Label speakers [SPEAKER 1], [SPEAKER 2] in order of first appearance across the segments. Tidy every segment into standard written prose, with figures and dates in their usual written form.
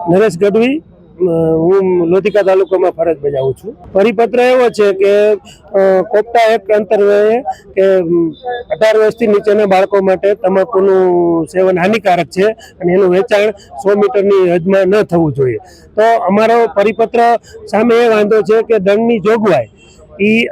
[SPEAKER 1] નરેશ ગઢવી, હું લોધિકા તાલુકામાં ફરજ બજાવું છું. પરિપત્ર એવો છે કે કોપટા એક અંતર્ગત કે 18 વર્ષથી નીચેના બાળકો માટે તમાકુનું સેવન હાનિકારક છે અને એનું વેચાણ 100 મીટરની હદમાં ન થવું જોઈએ. તો અમારો પરિપત્ર સામે એ વાંધો છે કે દંડની જોગવાઈ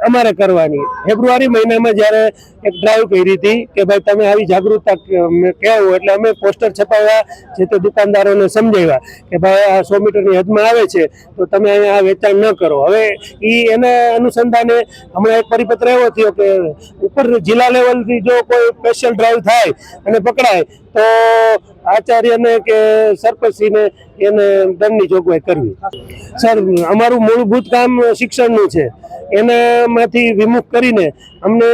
[SPEAKER 1] અમારે કરવાની. ફેબ્રુઆરી મહિનામાં જ્યારે એક ડ્રાઈવ કરી હતી કે ભાઈ તમે આવી જાગૃતતા કહેવું, એટલે અમે પોસ્ટર છપાવ્યા, જે તે દુકાનદારોને સમજાવ્યા કે ભાઈ આ 100 મીટરની હદમાં આવે છે તો તમે અહીંયા આ વેચાણ ન કરો. હવે એના અનુસંધાને હમણાં એક પરિપત્ર એવો થયો કે ઉપર જિલ્લા લેવલથી જો કોઈ સ્પેશિયલ ડ્રાઈવ થાય અને પકડાય તો આચાર્યને કે સરપંચશ્રીને એને દંડની જોગવાઈ કરવી. સર, અમારું મૂળભૂત કામ શિક્ષણનું છે, એનામાંથી વિમુખ કરીને અમને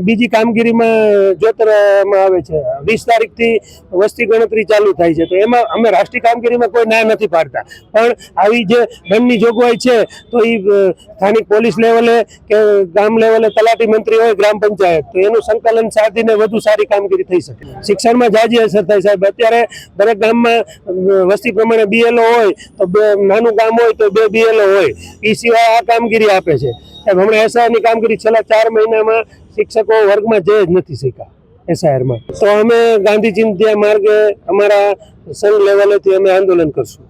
[SPEAKER 1] બીજી કામગીરીમાં જોતરવામાં આવે છે. 20 તારીખથી વસ્તી ગણતરી ચાલુ થાય છે, તો એમાં અમે રાષ્ટ્રીય કામગીરીમાં કોઈ ના નથી પાડતા, પણ આવી જે દંડની જોગવાઈ છે તો એ સ્થાનિક પોલીસ લેવલે કે ગામ લેવલે તલાટી મંત્રી હોય, ગ્રામ પંચાયત, તો એનું સંકલન સાધીને વધુ સારી કામગીરી થઈ શકે. શિક્ષણમાં જાજી અસર થાય સાહેબ. અત્યારે દરેક ગામમાં વસ્તી પ્રમાણે BLO હોય તો નાનું ગામ હોય તો 2 BLO હોય. એ સિવાય આ કામગીરી આપે છે. હમણાં SIRની કામગીરી છેલ્લા 4 મહિનામાં શિક્ષકો વર્ગમાં જઈ જ નથી શીખ્યા SIRમાં. તો અમે ગાંધીજી ત્યાં માર્ગે અમારા સંઘ લેવલેથી અમે આંદોલન કરશું.